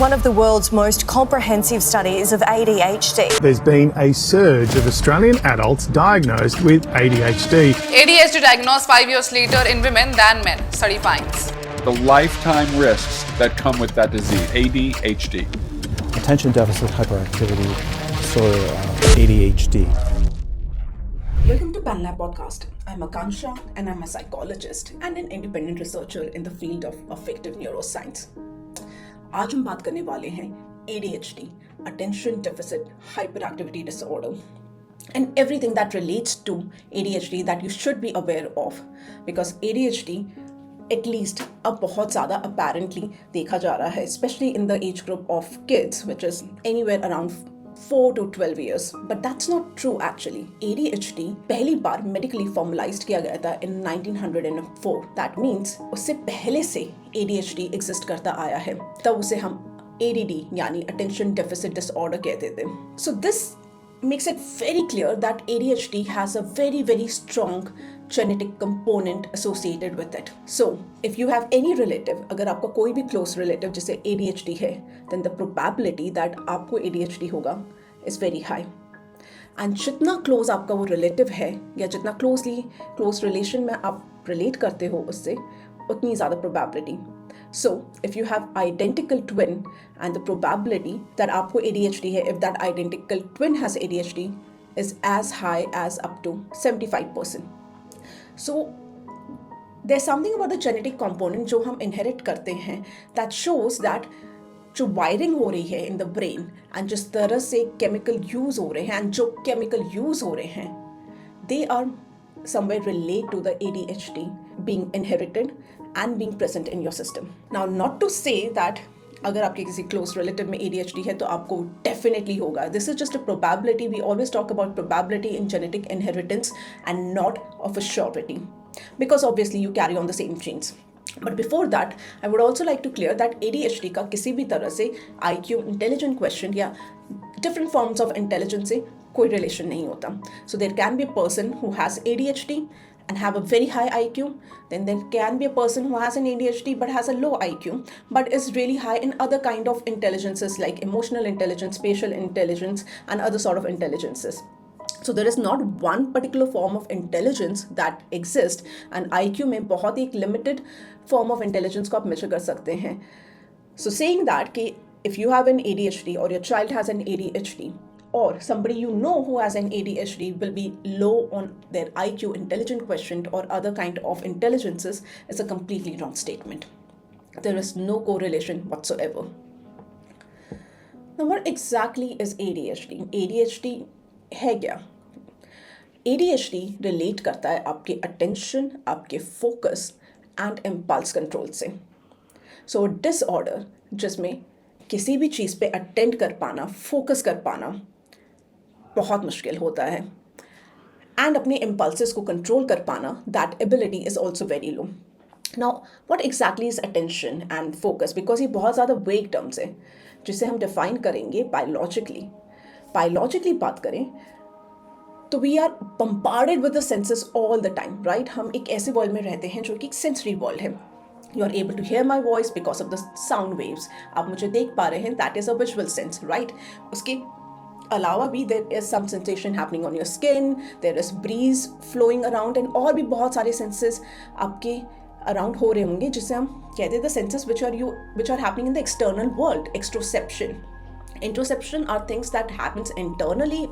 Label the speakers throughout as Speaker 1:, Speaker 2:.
Speaker 1: one of the world's most comprehensive studies of ADHD.
Speaker 2: There's been a surge of Australian adults diagnosed with ADHD.
Speaker 3: ADHD diagnosed 5 years later in women than men, study finds.
Speaker 4: The lifetime risks that come with that disease, ADHD.
Speaker 5: Attention deficit hyperactivity disorder, ADHD.
Speaker 6: Welcome to PanLab Podcast. I'm Akansha and I'm a psychologist and an independent researcher in the field of affective neuroscience. आज हम बात करने वाले हैं ADHD, Attention Deficit Hyperactivity Disorder, and everything that relates to ADHD that you should be aware of, because ADHD at least अब बहुत ज़्यादा apparently देखा जा रहा है, especially in the age group of kids, which is anywhere around 4 to 12 years. But that's not true actually. ADHD पहली बार medically formalized किया गया था in 1904. That means उससे पहले से ADHD exist करता आया है. तब उसे हम ADD यानी Attention Deficit Disorder कहते थे. So this makes it very clear that ADHD has a very strong genetic component associated with it. So, if you have any relative, अगर आपका कोई भी close relative जिसे ADHD है, then the probability that आपको ADHD होगा is very high. And जितना close आपका वो relative है या जितना close relation में आप relate करते हो उससे, उतनी ज़्यादा probability. So, if you have identical twin and the probability that आपको ADHD है, if that identical twin has ADHD, is as high as up to 75%. So, there's something about the genetic component जो हम inherit करते हैं that shows that जो wiring हो रही है in the brain and जिस तरह से chemical use हो रहे हैं and जो chemical use हो रहे हैं, they are somewhere relate to the ADHD being inherited and being present in your system. Now, not to say that अगर आपके किसी close relative में ADHD है तो आपको definitely होगा. This is just a probability. We always talk about probability in genetic inheritance and not of a surety, because obviously you carry on the same genes. But before that, I would also like to clear that ADHD का किसी भी तरह से IQ, intelligent quotient या different forms of intelligence से कोई relation नहीं होता. So there can be a person who has ADHD and have a very high IQ. Then there can be a person who has an ADHD but has a low IQ but is really high in other kind of intelligences like emotional intelligence, spatial intelligence and other sort of intelligences. So there is not one particular form of intelligence that exists, and IQ में बहुत ही एक limited form of intelligence को आप measure कर सकते हैं. So saying that कि if you have an ADHD or your child has an ADHD, or somebody you know who has an ADHD will be low on their IQ, intelligent quotient or other kind of intelligences, is a completely wrong statement. There is no correlation whatsoever. Now, what exactly is ADHD? ADHD है क्या? ADHD relate करता है आपके attention, आपके focus and impulse control से. So, a disorder जिसमें किसी भी चीज़ पे attend कर पाना, focus कर पाना बहुत मुश्किल होता है, and अपने impulses को control कर पाना, that ability is also very low. Now, what exactly is attention and focus? Because ये बहुत ज़्यादा vague terms है जिसे हम define करेंगे biologically. Biologically बात करें तो we are bombarded with the senses all the time, right? हम एक ऐसे world में रहते हैं जो कि एक sensory world है. You are able to hear my voice because of the sound waves. आप मुझे देख पा रहे हैं, that is a visual sense, right? उसके अलावा भी there is some sensation happening on your skin, there is breeze flowing around and और भी बहुत सारे senses आपके around हो रहे होंगे जिसे हम कहते हैं the senses which are happening in the external world. Extroception. Interoception are things that happens internally.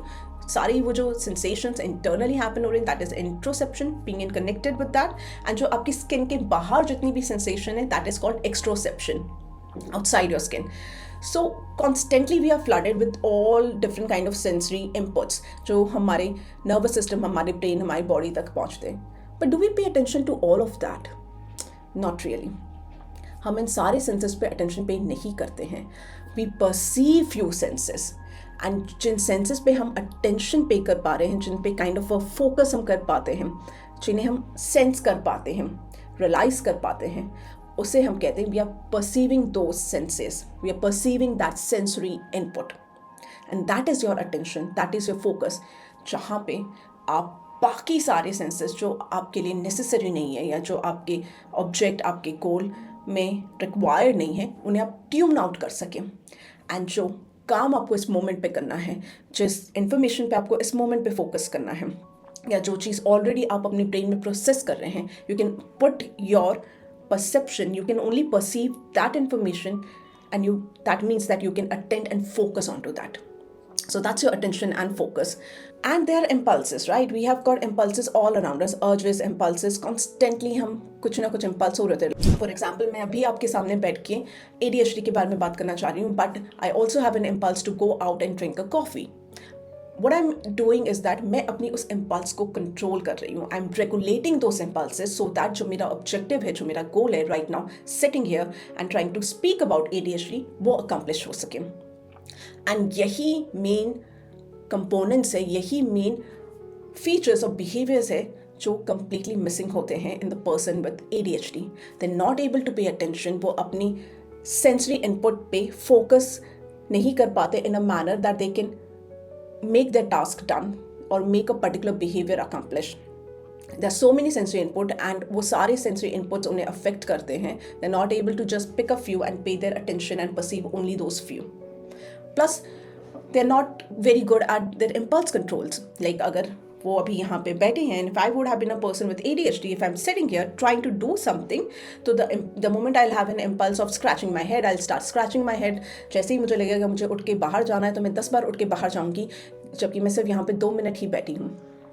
Speaker 6: सारी वो जो sensations internally happen हो रही हैं, that is interoception, being connected with that. And जो आपकी skin के बाहर जितनी भी sensation है, that is called extroception, outside your skin. So constantly we are flooded with all different kind of sensory inputs जो हमारे nervous system, हमारे brain, हमारी body तक पहुँचते हैं. But do we pay attention to all of that? Not really. हम इन सारे senses पे attention pay नहीं करते हैं. We perceive few senses. And Jin senses पे हम attention pay कर पा रहे हैं, जिन पे kind of a focus हम कर पाते हैं, जिन्हें हम sense कर पाते हैं, realize कर पाते हैं, उसे हम कहते हैं we are perceiving those senses. We are perceiving that sensory input. And that is your attention, that is your focus. जहाँ पे आप बाकी सारे senses जो आपके लिए necessary नहीं है या जो आपके object, आपके goal में रिक्वायर्ड नहीं है उन्हें आप ट्यून आउट कर सकें। एंड जो काम आपको इस मोमेंट पे करना है, जिस इन्फॉर्मेशन पे आपको इस मोमेंट पे फोकस करना है, या जो चीज़ ऑलरेडी आप अपने ब्रेन में प्रोसेस कर रहे हैं, you can put your perception, you can only perceive that information, and that means that you can attend and focus onto that. So that's your attention and focus. And there are impulses, right? We have got impulses all around us, urges, impulses. Constantly हम कुछ ना कुछ impulse हो रहे थे. For example, मैं अभी आपके सामने बैठ के ADHD के बारे में बात करना चाह रही हूँ, but I also have an impulse to go out and drink a coffee. What I'm doing is that मैं अपनी उस impulse को control कर रही हूँ. I'm regulating those impulses so that जो मेरा objective है, जो मेरा goal है right now, sitting here and trying to speak about ADHD, वो accomplish हो सके. And यही main components है, यही main features और behaviors है जो completely missing होते हैं in the person with ADHD. They're not able to pay attention. वो अपनी sensory input पे focus नहीं कर पाते in a manner that they can make their task done or make a particular behavior accomplished. There are so many sensory input and वो सारे sensory inputs उन्हें affect करते हैं. They're not able to just pick a few and pay their attention and perceive only those few. Plus, they're not very good at their impulse controls. Like अगर वो अभी यहाँ पे बैठे हैं, if I would have been a person with ADHD, if I'm sitting here trying to do something, so the moment I'll have an impulse of scratching my head, I'll start scratching my head. जैसे ही मुझे लगेगा मुझे उठ के बाहर जाना है तो मैं 10 बार उठ के बाहर जाऊँगी, जबकि मैं सिर्फ यहाँ पे 2 मिनट ही बैठी हूँ.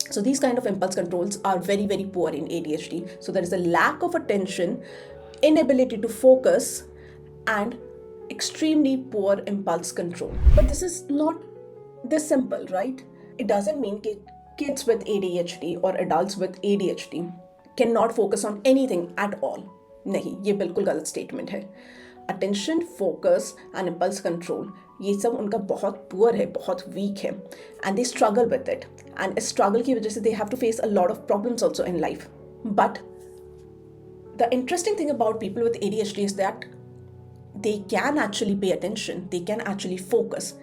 Speaker 6: So these kind of impulse controls are very, very poor in ADHD. So there is a lack of attention, inability to focus, and extremely poor impulse control. But this is not this simple, right? It doesn't mean that kids with ADHD or adults with ADHD cannot focus on anything at all. नहीं, ये बिल्कुल गलत statement है. Attention, focus and impulse control, ये सब उनका बहुत poor है, बहुत weak है, and they struggle with it. And इस struggle की वजह से they have to face a lot of problems also in life. But the interesting thing about people with ADHD is that they can actually pay attention, they can actually focus.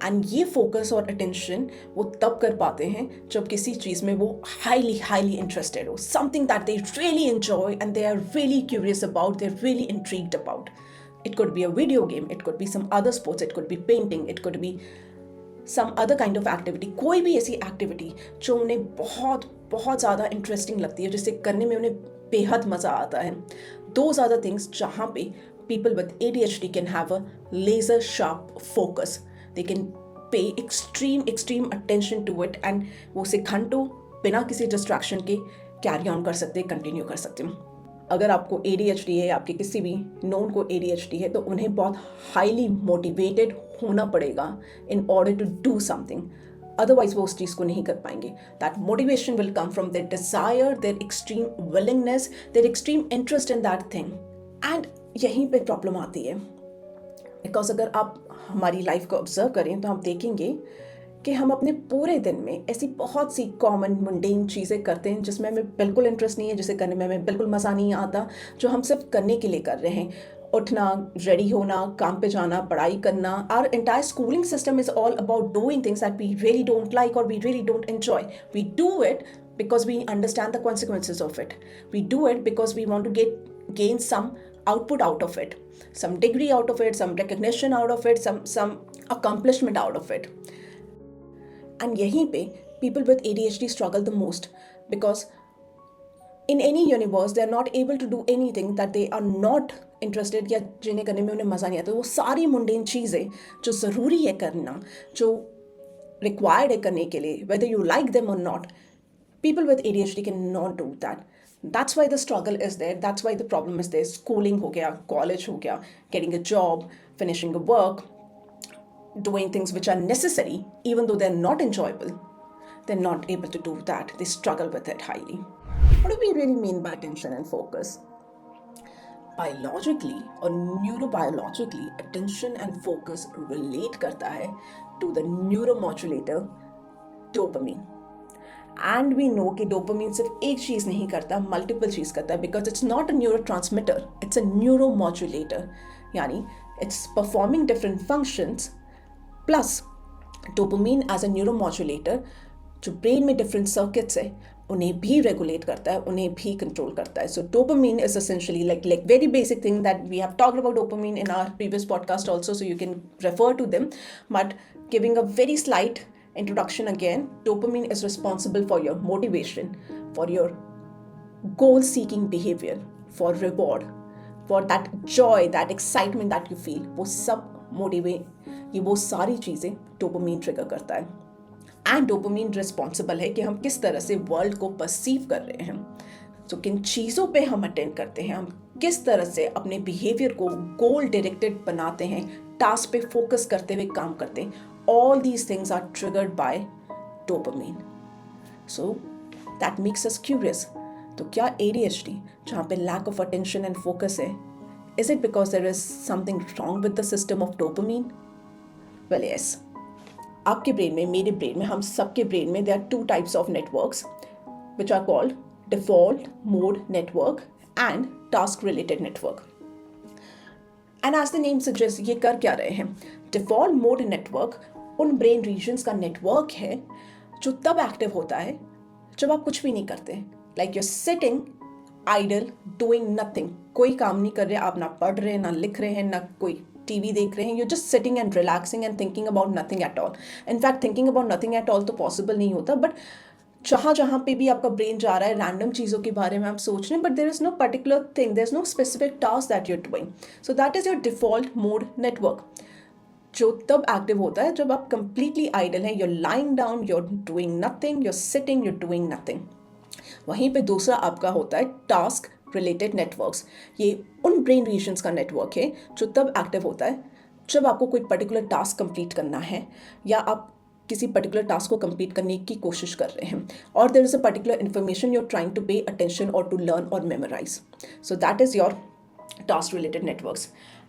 Speaker 6: And ये focus और attention वो तब कर पाते हैं जब किसी चीज़ में वो highly interested हो, something that they really enjoy and they are really curious about, they're really intrigued about. It could be a video game, it could be some other sports, it could be painting, it could be some other kind of activity. कोई भी ऐसी activity जो उन्हें बहुत ज़्यादा interesting लगती है, जिसे करने में उन्हें बेहद मज़ा आता है. Those are the things जहाँ पे people with ADHD can have a laser sharp focus. They can pay extreme attention to it and वो उसे घंटों बिना किसी distraction के carry on कर सकते, continue कर सकते. अगर आपको ADHD है, आपके किसी भी known को ADHD है, तो उन्हें बहुत highly motivated होना पड़ेगा in order to do something. Otherwise वो उस चीज़ को नहीं कर पाएंगे. That motivation will come from their desire, their extreme willingness, their extreme interest in that thing. And यहीं पे प्रॉब्लम आती है. बिकॉज अगर आप हमारी लाइफ को ऑब्जर्व करें तो हम देखेंगे कि हम अपने पूरे दिन में ऐसी बहुत सी कॉमन मुंडेन चीज़ें करते हैं जिसमें हमें बिल्कुल इंटरेस्ट नहीं है, जिसे करने में हमें बिल्कुल मज़ा नहीं आता, जो हम सिर्फ करने के लिए कर रहे हैं. उठना, रेडी होना, काम पे जाना, पढ़ाई करना. Our entire schooling system is all about doing things that we really don't like और we really don't enjoy. We do it because we understand the consequences of it. We do it because we want to gain some output out of it, some degree out of it, some recognition out of it, some accomplishment out of it. And yahin pe people with ADHD struggle the most because in any universe they are not able to do anything that they are not interested या जिन्हें करने में उन्हें मज़ा नहीं आता. वो सारी मुंडेन चीज़ें जो ज़रूरी है करना, जो required है करने के लिए, whether you like them or not, people with ADHD cannot do that. That's why the struggle is there. That's why the problem is there. Schooling हो गया, college हो गया, getting a job, finishing a work, doing things which are necessary, even though they're not enjoyable. They're not able to do that. They struggle with it highly. What do we really mean by attention and focus? Biologically or neurobiologically, attention and focus relate करता है to the neuromodulator dopamine. And we know कि dopamine सिर्फ एक चीज़ नहीं करता, multiple चीज़ करता है, because it's not a neurotransmitter, it's a neuromodulator. यानी it's performing different functions, plus dopamine as a neuromodulator जो ब्रेन में different circuits है उन्हें भी रेगुलेट करता है, उन्हें भी कंट्रोल करता है. So dopamine is essentially like very basic thing that we have talked about dopamine in our previous podcast also, so you can refer to them. But giving a very slight introduction again, dopamine is responsible for your motivation, for your goal-seeking behavior, for reward, for that joy, that excitement that you feel. वो सब motivate, ये वो सारी चीज़ें dopamine trigger करता है. And dopamine responsible है कि हम किस तरह से वर्ल्ड को परसीव कर रहे हैं. तो किन चीज़ों पे हम अटेंड करते हैं, हम किस तरह से अपने बिहेवियर को गोल डायरेक्टेड बनाते हैं, टास्क पे फोकस करते हुए काम करते हैं. All these things are triggered by dopamine. So that makes us curious. तो क्या ADHD, जहाँ पे lack of attention and focus है, is it because there is something wrong with the system of dopamine? Well yes. आपके brain में, मेरे brain में, हम सबके ब्रेन में there are 2 types of networks which are called default mode network and task related network. And as the name suggest, ये कर क्या रहे हैं? डिफॉल्ट मोड नेटवर्क उन ब्रेन रीजन्स का नेटवर्क है जो तब एक्टिव होता है जब आप कुछ भी नहीं करते. Like you're sitting idle doing nothing. कोई काम नहीं कर रहे, आप ना पढ़ रहे हैं, ना लिख रहे हैं, ना कोई टीवी देख रहे हैं. you're just sitting and relaxing and thinking about nothing at all. In fact, thinking about nothing at all तो पॉसिबल नहीं होता, बट जहाँ पे भी आपका ब्रेन जा रहा है, रैंडम चीज़ों के बारे में आप सोच रहे हैं, but there is no particular thing, there is no specific task that you're doing. So that is your default mode network, जो तब एक्टिव होता है जब आप completely idle हैं, you're lying down, you're doing nothing, you're sitting, you're doing nothing. वहीं पे दूसरा आपका होता है टास्क रिलेटेड नेटवर्क्स. ये उन ब्रेन रीजन्स का नेटवर्क है जो तब एक्टिव होता है जब आपको कोई पर्टिकुलर टास्क कंप्लीट करना है, या आप किसी पर्टिकुलर टास्क को कंप्लीट करने की कोशिश कर रहे हैं, और there is a particular information you are trying to pay attention और टू लर्न और memorise. So that is your task related networks.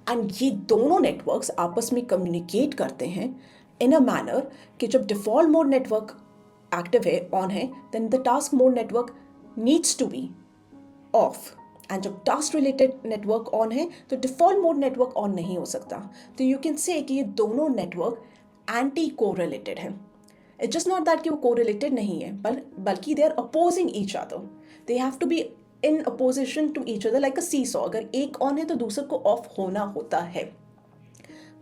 Speaker 6: And ये दोनों नेटवर्क्स आपस में कम्युनिकेट करते हैं इन अ मैनर कि जब डिफॉल्ट मोड नेटवर्क एक्टिव है, ऑन है, then the task mode network needs to be off. And जब टास्क रिलेटेड नेटवर्क ऑन है तो डिफॉल्ट मोड नेटवर्क ऑन नहीं हो सकता. तो यू कैन से कि ये दोनों नेटवर्क एंटी कोरिलेटेड है. इट्स जस्ट नॉट दैट कि वो कोरिलेटेड नहीं है, बल्कि they are opposing each other. They have to be in opposition to each other like a seesaw. अगर एक ऑन है तो दूसरे को ऑफ होना होता है,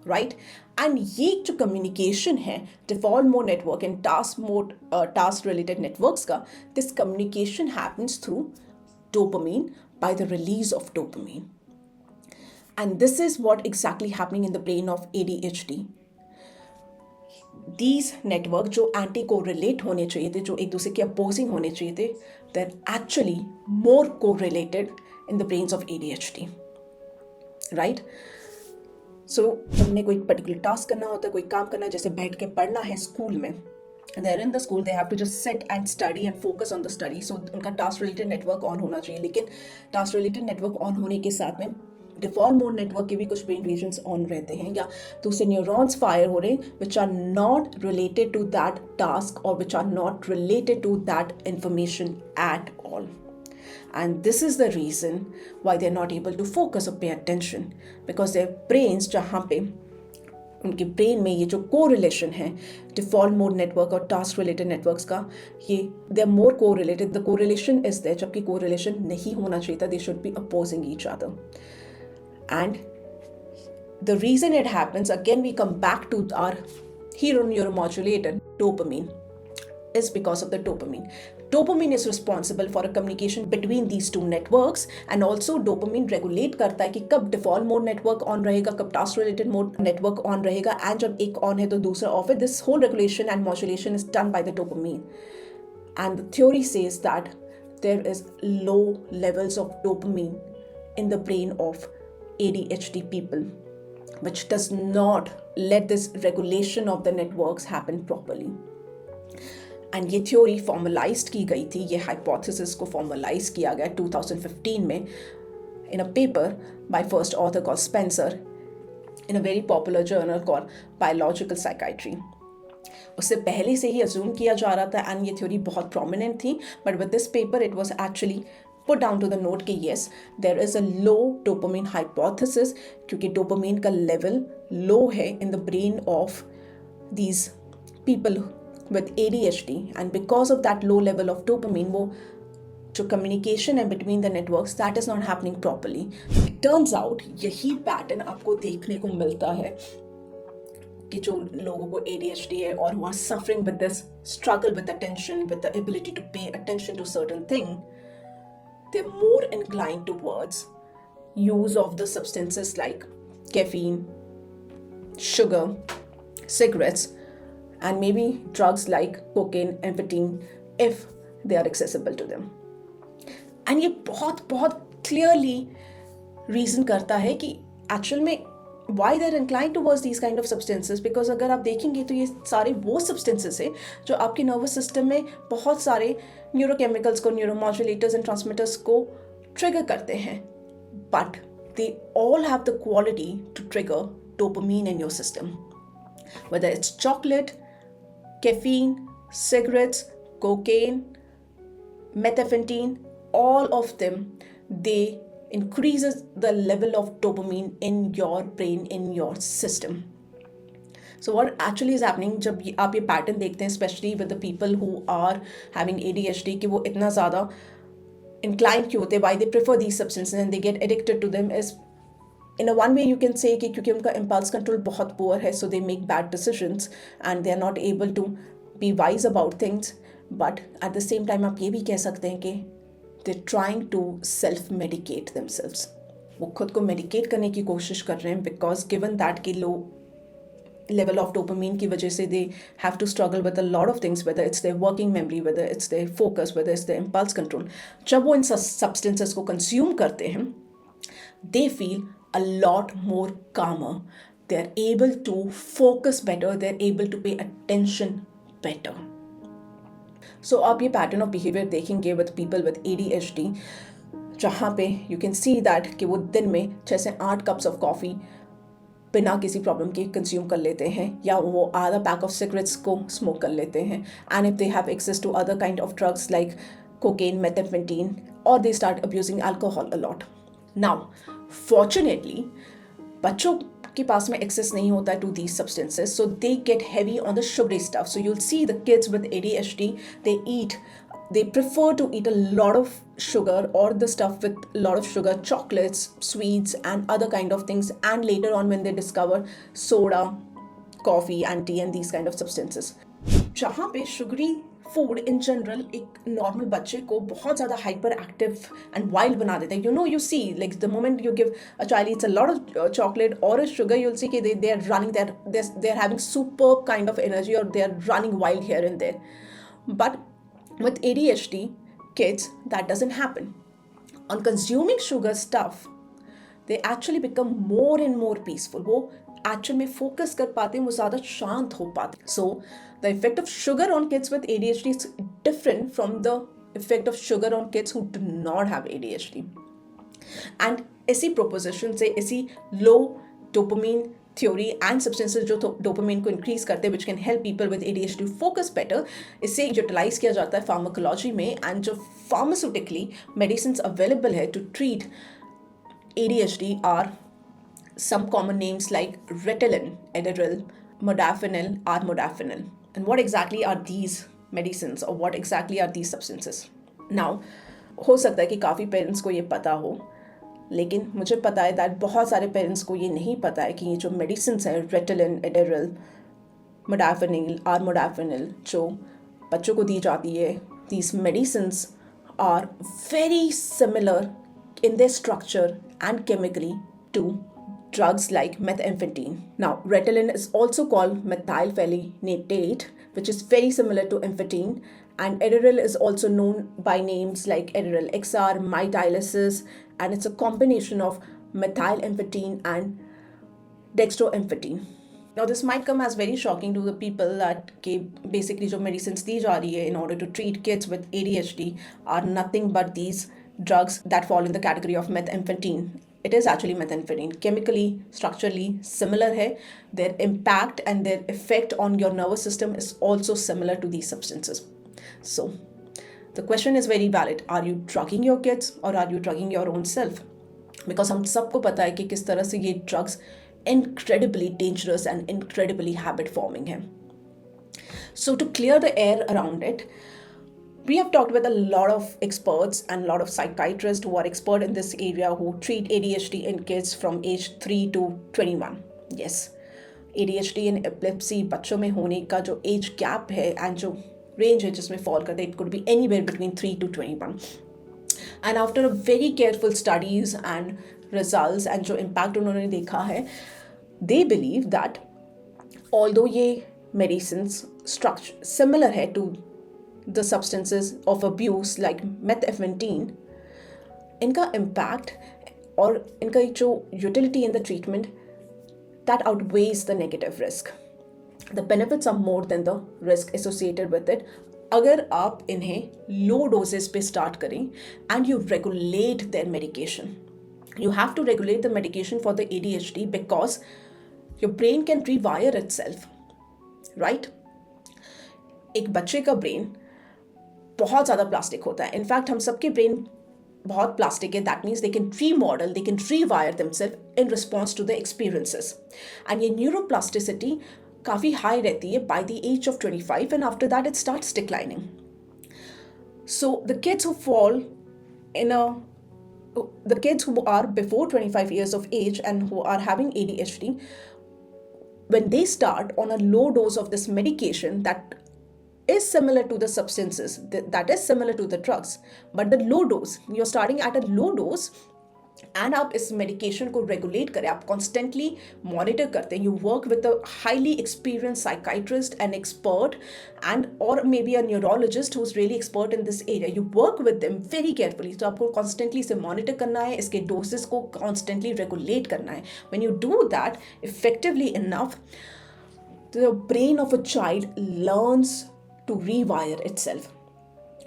Speaker 6: राइट. एंड ये जो कम्युनिकेशन है default mode network and task related networks का, this communication happens through dopamine by the release of dopamine. And this is what exactly happening in the brain of ADHD. These network जो anti correlate होने चाहिए थे, जो एक दूसरे के opposing होने चाहिए थे, they're actually more correlated in the brains of ADHD, right? So हमने कोई particular task करना होता है, कोई काम करना है, जैसे बैठ के पढ़ना है स्कूल में. And they're in the school, they have to just sit and study and focus on the study. So उनका टास्क रिलेटेड नेटवर्क ऑन होना चाहिए, लेकिन टास्क रिलेटेड नेटवर्क ऑन होने के साथ में डिफॉल्ट मोड नेटवर्क के भी कुछ ब्रेन रीजन्स ऑन रहते हैं, या दूसरे न्यूरॉन्स फायर हो रहे हैं which are not related to that task और which are not related to that information at all. And this is the reason why they're not able to focus or pay attention, because their brains जहाँ पे उनके brain में ये जो correlation है default mode network और task related networks का, ये they are more correlated. The correlation is there, जबकि कोरिलेशन नहीं होना चाहिए था. They should be opposing each other. And the reason it happens, again we come back to our hero neuromodulator dopamine, is because of the dopamine. Dopamine is responsible for a communication between these two networks, and also dopamine regulate करता है कि कब default mode network on रहेगा, कब task related mode network on रहेगा, and जब एक on है तो दूसरा off है. This whole regulation and modulation is done by the dopamine. And the theory says that there is low levels of dopamine in the brain of ADHD people, which does not let this regulation of the networks happen properly. And ये theory formalise की गई थी, ये hypothesis को formalise किया गया 2015 में in a paper by first author called Spencer in a very popular journal called biological psychiatry. उससे पहले से ही अज्यूम किया जा रहा था एंड ये थ्योरी बहुत प्रोमिनेंट थी, but with this paper it was actually put down to the note कि yes there is a low dopamine hypothesis, क्योंकि डोपामीन का लेवल लो है in the brain of these people with ADHD and because of that low level of dopamine, वो जो communication है between the networks, that is not happening properly. It turns out यही pattern आपको देखने को मिलता है कि जो लोगों को ADHD है और who are suffering with this struggle with attention, with the ability to pay attention to certain thing, they're more inclined towards use of the substances like caffeine, sugar, cigarettes, and maybe drugs like cocaine, amphetamine, if they are accessible to them. And ये बहुत बहुत clearly reason करता है कि actual में why they're inclined towards these kind of substances, because अगर आप देखेंगे तो ये सारे वो substances है जो आपके nervous system में बहुत सारे neurochemicals को, neuromodulators and transmitters को trigger करते हैं, but they all have the quality to trigger dopamine in your system. Whether it's chocolate, caffeine, cigarettes, cocaine, methamphetamine, all of them, they increases the level of dopamine in your brain, in your system. So what actually is happening जब आप ये pattern देखते हैं, especially with the people who are having ADHD, कि वो इतना ज़्यादा inclined क्यों होते हैं, why they prefer these substances and they get addicted to them, is in a one way you can say कि क्योंकि उनका impulse control बहुत poor है, so they make bad decisions and they are not able to be wise about things. But at the same time आप ये भी कह सकते हैं कि they're trying to self-medicate themselves. वो खुद को medicate करने की कोशिश कर रहे हैं because given that कि low level of dopamine की वजह से they have to struggle with a lot of things, whether it's their working memory, whether it's their focus, whether it's their impulse control. जब वो इन substances को consume करते हैं, they feel a lot more calmer. They're able to focus better. They're able to pay attention better. So आप ये pattern of behavior देखेंगे with people with ADHD, जहाँ पे you can see that कि वो दिन में 6 से 8 cups of coffee बिना किसी प्रॉब्लम के कंज्यूम कर लेते हैं, या वो आधा पैक ऑफ सिगरेट्स को स्मोक कर लेते हैं, and if they have access to other kind of drugs like cocaine, methamphetamine, और they start abusing alcohol a lot. Now fortunately बच्चों के पास में एक्सेस नहीं होता है to these substances, so they get heavy on the sugary stuff. So you'll see the kids with ADHD, they prefer to eat a lot of sugar or the stuff with a lot of sugar, chocolates, sweets and other kind of things, and later on when they discover soda, coffee and tea and these kind of substances. जहाँ पे sugary food in general एक normal बच्चे को बहुत ज़्यादा hyper active and wild बना देता है. You see like the moment you give a child eats a lot of chocolate or a sugar, you'll see कि they are running, they're having superb kind of energy, or they are running wild here and there. But with ADHD kids, that doesn't happen. On consuming sugar stuff, they actually become more and more peaceful. वो actually में focus कर पाते हैं, वो ज़्यादा शांत हो पाते. So the effect of sugar on kids with ADHD is different from the effect of sugar on kids who do not have ADHD. And इसी proposition से, इसी low dopamine theory and substances जो dopamine को increase करते हैं, which can help people with ADHD to focus better, इसे utilize किया जाता है pharmacology में, and जो pharmaceutically medicines available है to treat ADHD are some common names like Ritalin, Adderall, Modafinil, Armodafinil. And what exactly are these medicines, or what exactly are these substances? Now, हो सकता है कि काफ़ी parents को ये पता हो, लेकिन मुझे पता है that बहुत सारे पेरेंट्स को ये नहीं पता है कि ये जो मेडिसिन्स हैं, Ritalin, Adderall, Modafinil, Armodafinil, जो बच्चों को दी जाती है, these medicines are very similar in their structure and chemically to drugs like methamphetamine. Now, Ritalin is also called methylphenidate, which is very similar to amphetamine, and Adderall is also known by names like Adderall XR, Mytilisis, and it's a combination of methylamphetamine and dextroamphetamine. Now, this might come as very shocking to the people that basically जो medicines दी जा रही है in order to treat kids with ADHD are nothing but these drugs that fall in the category of methamphetamine. It is actually methamphetamine. Chemically, structurally similar है. Their impact and their effect on your nervous system is also similar to these substances. So, the question is very valid. Are you drugging your kids or are you drugging your own self? Because हम सबको पता है कि किस तरह से ये drugs incredibly dangerous and incredibly habit forming हैं. So to clear the air around it, we have talked with a lot of experts and a lot of psychiatrists who are expert in this area who treat ADHD in kids from age 3 to 21. Yes, ADHD and epilepsy बच्चों में होने का जो age gap है and जो range है जिसमें fall करते हैं, it could be anywhere between 3 to 21. And after a very careful studies and results and जो impact उन्होंने देखा है, they believe that although ये medicines structure similar है to the substances of abuse like methamphetamine, इनका impact और इनका जो utility in the treatment that outweighs the negative risk. The benefits are more than the risk associated with it. अगर आप इन्हें low doses पे start करें and you regulate their medication. You have to regulate the medication for the ADHD because your brain can rewire itself, right? एक बच्चे का brain बहुत ज़्यादा प्लास्टिक होता है. इनफैक्ट हम सबके ब्रेन बहुत प्लास्टिक है. That means they can remodel, they can rewire themselves in response to the experiences. And ये न्यूरोप्लास्टिसिटी काफ़ी हाई रहती है by the age of 25 and after that it starts declining. So the kids who fall in the kids who are before 25 years of age and who are having ADHD, when they start on a low dose of this medication that is similar to the substances, that is similar to the drugs, but the low dose, you're starting at a low dose and आप इस medication को regulate करें, आप constantly monitor करते हैं, you work with a highly experienced psychiatrist and expert and or maybe a neurologist who's really expert in this area, you work with them very carefully. तो आपको constantly इसे monitor करना है, इसके doses को constantly regulate करना है. When you do that effectively enough, the brain of a child learns to rewire itself.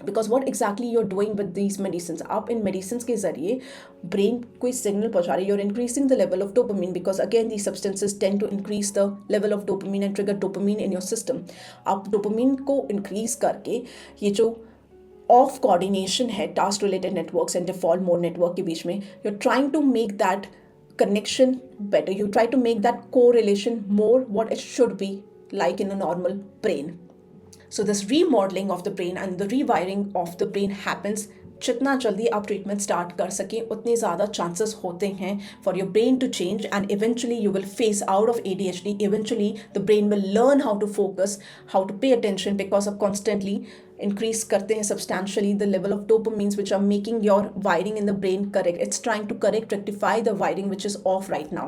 Speaker 6: Because what exactly you're doing with these medicines, आप इन medicines के ज़रिए brain कोई signal पहुँचा रहे, you're increasing the level of dopamine because again these substances tend to increase the level of dopamine and trigger dopamine in your system. आप dopamine को increase करके ये जो off coordination है task related networks and default mode network के बीच में, you're trying to make that connection better. You try to make that correlation more what it should be like in a normal brain. So this remodeling of the brain and the rewiring of the brain happens. जितना जल्दी आप treatment start कर सकें उतने ज़्यादा chances होते हैं for your brain to change and eventually you will phase out of ADHD. Eventually the brain will learn how to focus, how to pay attention because of constantly increase करते हैं substantially the level of dopamines which are making your wiring in the brain correct. It's trying to rectify the wiring which is off right now.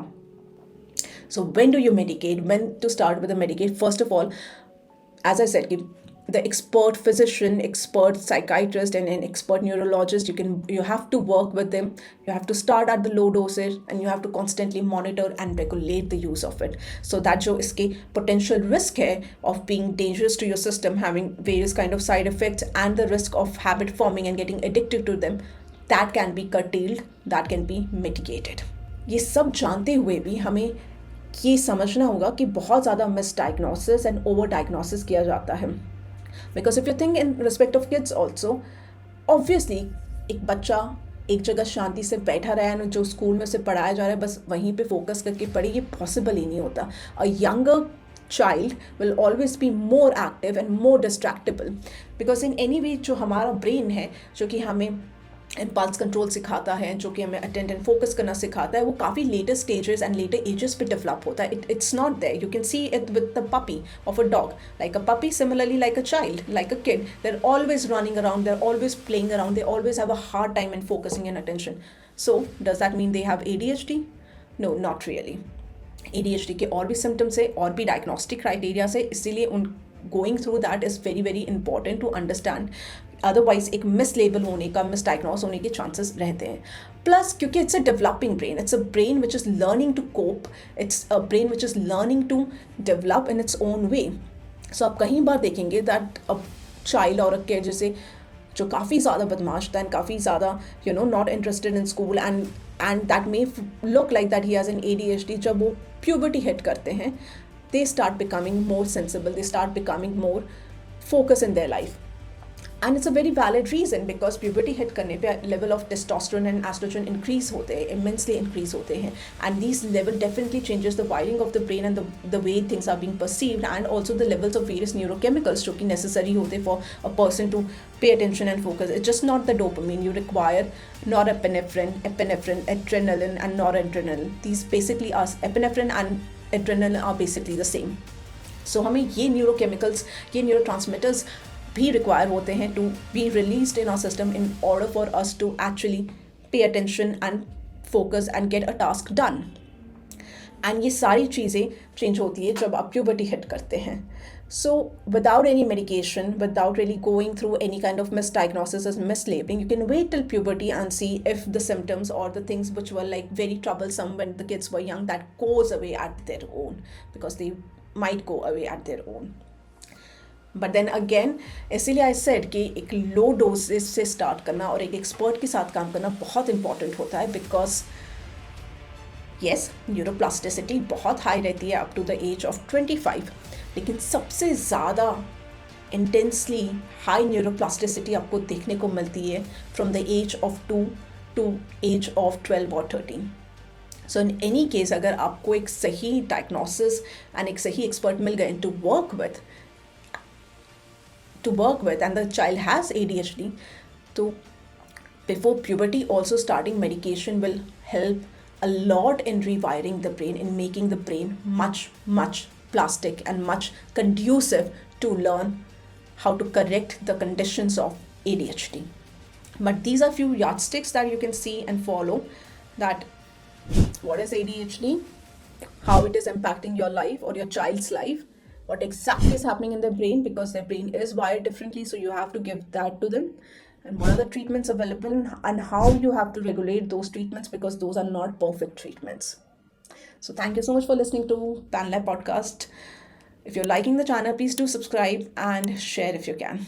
Speaker 6: So when do you medicate? When to start with the medicate? First of all, as I said, the expert physician, expert psychiatrist and an expert neurologist, you have to work with them. You have to start at the low dosage and you have to constantly monitor and regulate the use of it. So that जो इसके potential risk है of being dangerous to your system, having various kind of side effects and the risk of habit forming and getting addicted to them, that can be curtailed, that can be mitigated. ये सब जानते हुए भी हमें ये समझना होगा कि बहुत ज़्यादा misdiagnosis and overdiagnosis किया जाता है. Because if you think in respect of kids also, obviously एक बच्चा एक जगह शांति से बैठा रहा है, जो स्कूल में उसे पढ़ाया जा रहा है बस वहीं पे फोकस करके पढ़े, ये पॉसिबल ही नहीं होता. A younger child will always be more active and more distractible because in any way जो हमारा ब्रेन है जो कि हमें इम्पल्स कंट्रोल सिखाता है, जो कि हमें अटेंड एंड फोकस करना सिखाता है, वो काफ़ी later stages and later ages पे डेवलप होता है. It's not there. You can see it with the puppy of a dog. Like a puppy, similarly like a child, like a kid, they are always running around, they are always playing around, they always have a hard time in focusing and attention. So does that mean they have ADHD? No, not really. ADHD के और भी symptoms है और भी diagnostic criteria है, इसीलिए उन going through that is very very important to understand. Otherwise एक मिसलेबल होने का, मिसडायग्नोस होने के चांसेस रहते हैं. प्लस क्योंकि it's a developing brain, it's a brain which is learning to cope, it's a brain which is learning to develop in its own way. So आप कहीं बार देखेंगे दैट अ चाइल्ड और अ किड जैसे जो काफ़ी ज़्यादा बदमाश था एंड काफ़ी ज़्यादा not interested in school and that may look like that he has an ADHD, जब वो प्यूबर्टी हिट करते हैं they start becoming more sensible, they start becoming more focused in their life. And it's a very valid reason because puberty hit करने पे level of testosterone and oestrogen increase होते हैं, immensely increase होते हैं, and this level definitely changes the wiring of the brain and the way things are being perceived and also the levels of various neurochemicals जो कि necessary होते for a person to pay attention and focus. It's just not the dopamine, you require norepinephrine, epinephrine, adrenaline and noradrenaline. These basically are, epinephrine and adrenaline are basically the same. So हमें ये neurochemicals, ये न्यूरोट्रांसमिटर्स भी require होते हैं to be released in our system in order for us to actually pay attention and focus and get a task done. And ये सारी चीज़ें change होती है जब आप प्यूबर्टी हिट करते हैं. So without any medication, without really going through any kind of misdiagnosis or mislabeling, you can wait till puberty and see if the symptoms or the things which were like very troublesome when the kids were young, that goes away at their own, because they might go away at their own. But then again, इसीलिए I said कि एक लो doses से start करना और एक expert के साथ काम करना बहुत इंपॉर्टेंट होता है, बिकॉज येस न्यूरोप्लास्टिसिटी बहुत हाई रहती है up to the age of 25, लेकिन सबसे ज़्यादा इंटेंसली हाई न्यूरोप्लास्टिसिटी आपको देखने को मिलती है from the age of 2 to age of 12 और 13. सो इन एनी केस अगर आपको एक सही डायग्नोसिस एंड एक सही एक्सपर्ट मिल गए to work with and the child has ADHD, तो before puberty also starting medication will help a lot in rewiring the brain, in making the brain much plastic and much conducive to learn how to correct the conditions of ADHD. But these are few yardsticks that you can see and follow, that what is ADHD, how it is impacting your life or your child's life, what exactly is happening in their brain, because their brain is wired differently, so you have to give that to them, and what are the treatments available and how you have to regulate those treatments, because those are not perfect treatments. So thank you so much for listening to PanLab podcast. If you're liking the channel, please do subscribe and share if you can.